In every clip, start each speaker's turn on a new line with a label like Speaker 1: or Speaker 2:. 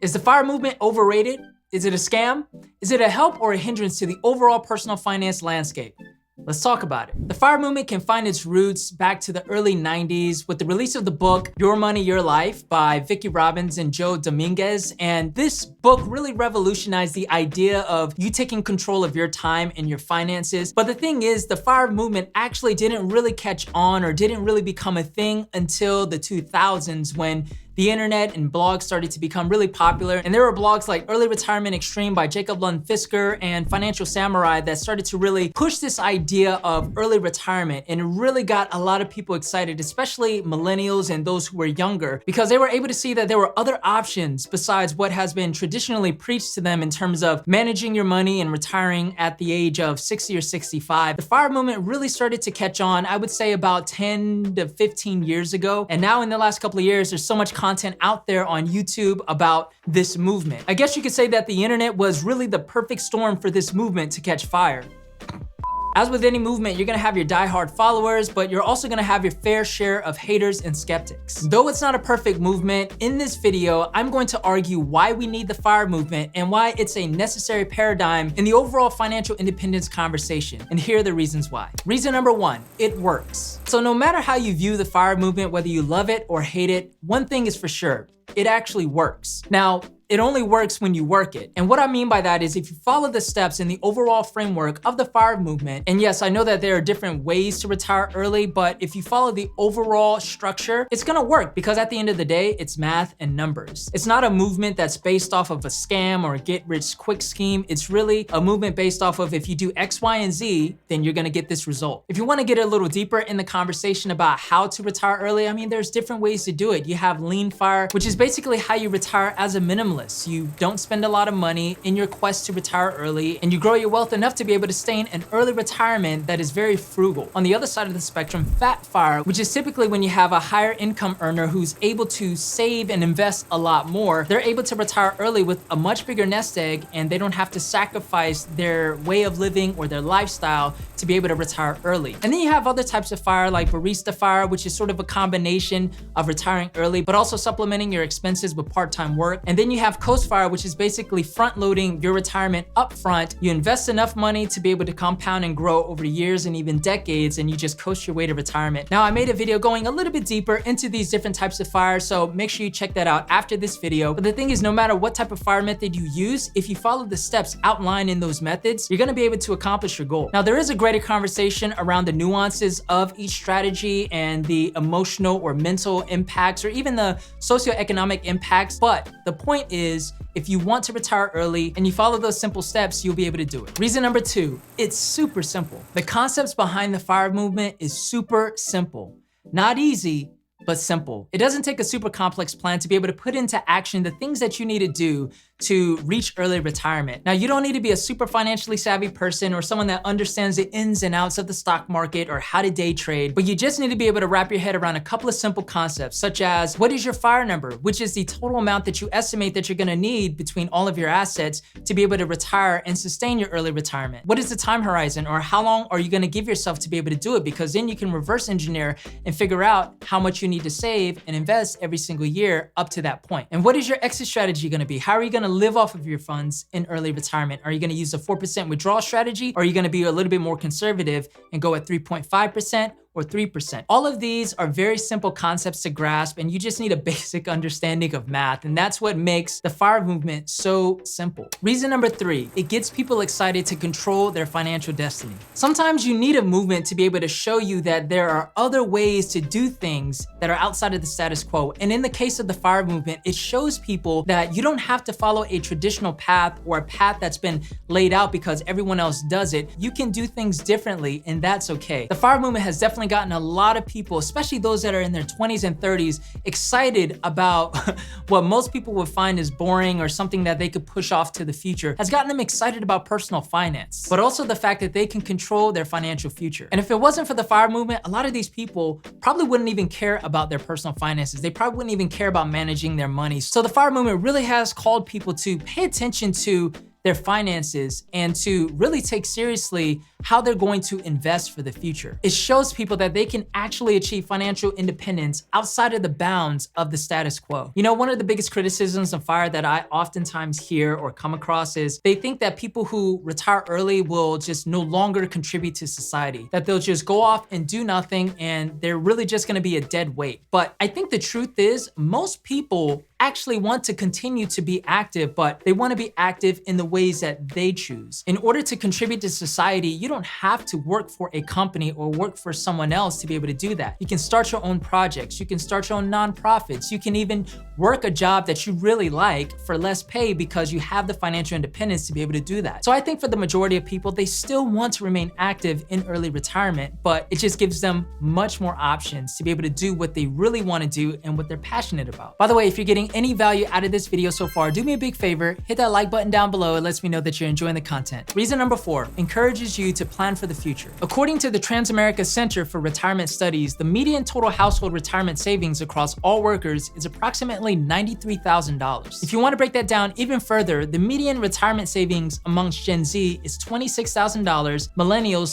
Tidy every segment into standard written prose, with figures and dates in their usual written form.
Speaker 1: Is the FIRE movement overrated? Is it a scam? Is it a help or a hindrance to the overall personal finance landscape? Let's talk about it. The FIRE movement can find its roots back to the early 90s with the release of the book, Your Money, Your Life by Vicki Robbins and Joe Dominguez. And this book really revolutionized the idea of you taking control of your time and your finances. But the thing is, the FIRE movement actually didn't really catch on or didn't really become a thing until the 2000s when the internet and blogs started to become really popular. And there were blogs like Early Retirement Extreme by Jacob Lund Fisker and Financial Samurai that started to really push this idea of early retirement. And it really got a lot of people excited, especially millennials and those who were younger, because they were able to see that there were other options besides what has been traditionally preached to them in terms of managing your money and retiring at the age of 60 or 65. The FIRE movement really started to catch on, I would say about 10 to 15 years ago. And now in the last couple of years, there's so much content out there on YouTube about this movement. I guess you could say that the internet was really the perfect storm for this movement to catch fire. As with any movement, you're gonna have your diehard followers, but you're also gonna have your fair share of haters and skeptics. Though it's not a perfect movement, in this video, I'm going to argue why we need the FIRE movement and why it's a necessary paradigm in the overall financial independence conversation. And here are the reasons why. Reason number one, it works. So no matter how you view the FIRE movement, whether you love it or hate it, one thing is for sure, it actually works. Now, it only works when you work it. And what I mean by that is if you follow the steps in the overall framework of the FIRE movement, and yes, I know that there are different ways to retire early, but if you follow the overall structure, it's gonna work because at the end of the day, it's math and numbers. It's not a movement that's based off of a scam or a get rich quick scheme. It's really a movement based off of if you do X, Y, and Z, then you're gonna get this result. If you wanna get a little deeper in the conversation about how to retire early, I mean, there's different ways to do it. You have lean FIRE, which is basically how you retire as a minimalist. You don't spend a lot of money in your quest to retire early, and you grow your wealth enough to be able to stay in an early retirement that is very frugal. On the other side of the spectrum, fat FIRE, which is typically when you have a higher income earner who's able to save and invest a lot more, they're able to retire early with a much bigger nest egg, and they don't have to sacrifice their way of living or their lifestyle to be able to retire early. And then you have other types of FIRE like barista FIRE, which is sort of a combination of retiring early, but also supplementing your expenses with part-time work. And then you have Coast FIRE, which is basically front-loading your retirement up front. You invest enough money to be able to compound and grow over years and even decades, and you just coast your way to retirement. Now, I made a video going a little bit deeper into these different types of FIRE, so make sure you check that out after this video. But the thing is, no matter what type of FIRE method you use, if you follow the steps outlined in those methods, you're gonna be able to accomplish your goal. Now, there is a greater conversation around the nuances of each strategy and the emotional or mental impacts or even the socioeconomic impacts, but the point is, if you want to retire early and you follow those simple steps, you'll be able to do it. Reason number two, it's super simple. The concepts behind the FIRE movement is super simple. Not easy, but simple. It doesn't take a super complex plan to be able to put into action the things that you need to do to reach early retirement. Now, you don't need to be a super financially savvy person or someone that understands the ins and outs of the stock market or how to day trade, but you just need to be able to wrap your head around a couple of simple concepts, such as what is your FIRE number, which is the total amount that you estimate that you're gonna need between all of your assets to be able to retire and sustain your early retirement. What is the time horizon, or how long are you gonna give yourself to be able to do it? Because then you can reverse engineer and figure out how much you need to save and invest every single year up to that point. And what is your exit strategy gonna be? How are you gonna live off of your funds in early retirement? Are you gonna use a 4% withdrawal strategy? Or are you gonna be a little bit more conservative and go at 3.5%? Or 3%. All of these are very simple concepts to grasp, and you just need a basic understanding of math, and that's what makes the FIRE movement so simple. Reason number three, it gets people excited to control their financial destiny. Sometimes you need a movement to be able to show you that there are other ways to do things that are outside of the status quo, and in the case of the FIRE movement, it shows people that you don't have to follow a traditional path or a path that's been laid out because everyone else does it. You can do things differently, and that's okay. The FIRE movement has definitely gotten a lot of people, especially those that are in their 20s and 30s, excited about what most people would find is boring or something that they could push off to the future, has gotten them excited about personal finance, but also the fact that they can control their financial future. And if it wasn't for the FIRE movement, a lot of these people probably wouldn't even care about their personal finances. They probably wouldn't even care about managing their money. So the FIRE movement really has called people to pay attention to their finances and to really take seriously how they're going to invest for the future. It shows people that they can actually achieve financial independence outside of the bounds of the status quo. You know, one of the biggest criticisms of FIRE that I oftentimes hear or come across is they think that people who retire early will just no longer contribute to society, that they'll just go off and do nothing and they're really just gonna be a dead weight. But I think the truth is most people actually want to continue to be active, but they want to be active in the ways that they choose. In order to contribute to society, you don't have to work for a company or work for someone else to be able to do that. You can start your own projects, you can start your own nonprofits, you can even work a job that you really like for less pay because you have the financial independence to be able to do that. So I think for the majority of people, they still want to remain active in early retirement, but it just gives them much more options to be able to do what they really want to do and what they're passionate about. By the way, if you're getting any value out of this video so far, do me a big favor, hit that like button down below. It lets me know that you're enjoying the content. Reason number 4, encourages you to plan for the future. According to the Transamerica Center for Retirement Studies, the median total household retirement savings across all workers is approximately $93,000. If you want to break that down even further, the median retirement savings amongst Gen Z is $26,000, millennials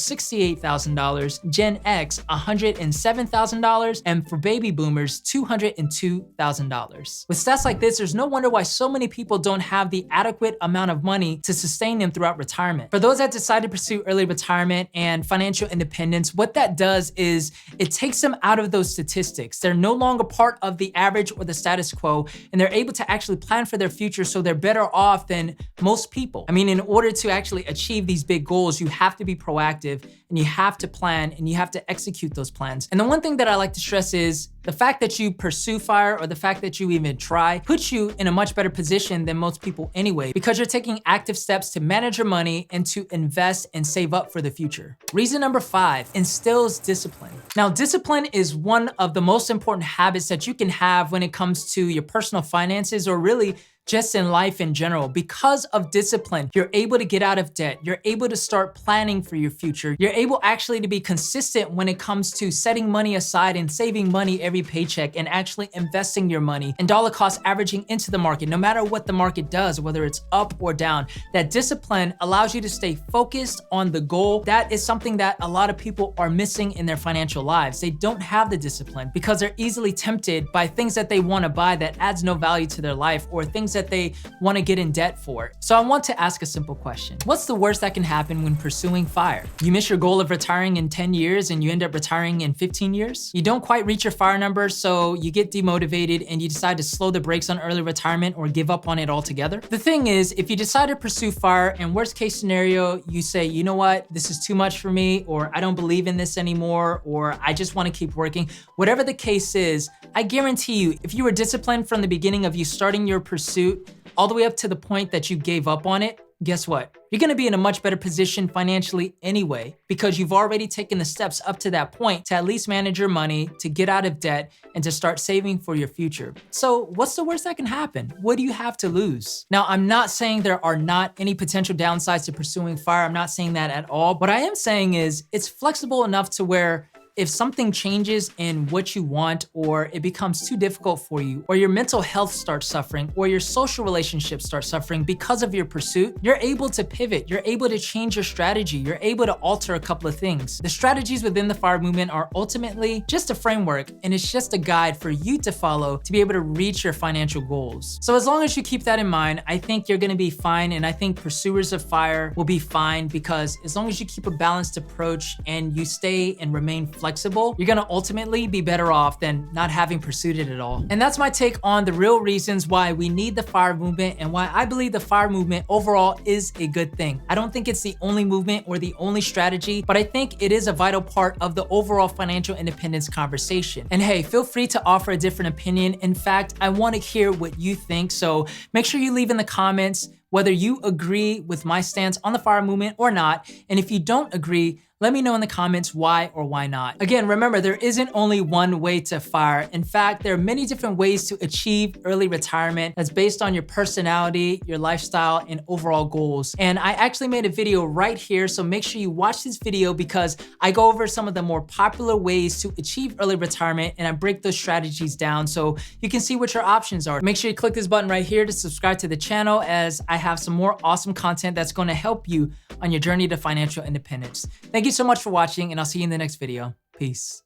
Speaker 1: $68,000, Gen X $107,000, and for baby boomers $202,000. With stats like this, there's no wonder why so many people don't have the adequate amount of money to sustain them throughout retirement. For those that decide to pursue early retirement and financial independence, what that does is it takes them out of those statistics. They're no longer part of the average or the status quo, and they're able to actually plan for their future, so they're better off than most people. I mean, in order to actually achieve these big goals, you have to be proactive and you have to plan and you have to execute those plans. And the one thing that I like to stress is the fact that you pursue FIRE or the fact that you even try puts you in a much better position than most people anyway, because you're taking active steps to manage your money and to invest and save up for the future. Reason number 5, instills discipline. Now, discipline is one of the most important habits that you can have when it comes to your personal finances or really just in life in general. Because of discipline, you're able to get out of debt. You're able to start planning for your future. You're able actually to be consistent when it comes to setting money aside and saving money every paycheck and actually investing your money and dollar cost averaging into the market, no matter what the market does, whether it's up or down. That discipline allows you to stay focused on the goal. That is something that a lot of people are missing in their financial lives. They don't have the discipline because they're easily tempted by things that they want to buy that adds no value to their life, or things that they want to get in debt for. So I want to ask a simple question. What's the worst that can happen when pursuing FIRE? You miss your goal of retiring in 10 years and you end up retiring in 15 years? You don't quite reach your FIRE number, so you get demotivated and you decide to slow the brakes on early retirement or give up on it altogether? The thing is, if you decide to pursue FIRE and worst case scenario, you say, you know what, this is too much for me, or I don't believe in this anymore, or I just want to keep working, whatever the case is, I guarantee you, if you were disciplined from the beginning of you starting your pursuit all the way up to the point that you gave up on it, guess what? You're gonna be in a much better position financially anyway, because you've already taken the steps up to that point to at least manage your money, to get out of debt, and to start saving for your future. So what's the worst that can happen? What do you have to lose? Now, I'm not saying there are not any potential downsides to pursuing FIRE. I'm not saying that at all. What I am saying is it's flexible enough to where if something changes in what you want, or it becomes too difficult for you, or your mental health starts suffering, or your social relationships start suffering because of your pursuit, you're able to pivot. You're able to change your strategy. You're able to alter a couple of things. The strategies within the FIRE movement are ultimately just a framework, and it's just a guide for you to follow to be able to reach your financial goals. So as long as you keep that in mind, I think you're gonna be fine, and I think pursuers of FIRE will be fine, because as long as you keep a balanced approach and you stay and remain flexible, you're gonna ultimately be better off than not having pursued it at all. And that's my take on the real reasons why we need the FIRE movement and why I believe the FIRE movement overall is a good thing. I don't think it's the only movement or the only strategy, but I think it is a vital part of the overall financial independence conversation. And hey, feel free to offer a different opinion. In fact, I wanna hear what you think, so make sure you leave in the comments whether you agree with my stance on the FIRE movement or not. And if you don't agree, Let me know in the comments why or why not. Again, remember, there isn't only one way to FIRE. In fact, there are many different ways to achieve early retirement that's based on your personality, your lifestyle, and overall goals. And I actually made a video right here, so make sure you watch this video because I go over some of the more popular ways to achieve early retirement and I break those strategies down so you can see what your options are. Make sure you click this button right here to subscribe to the channel as I have some more awesome content that's gonna help you on your journey to financial independence. Thank you so much for watching and I'll see you in the next video. Peace.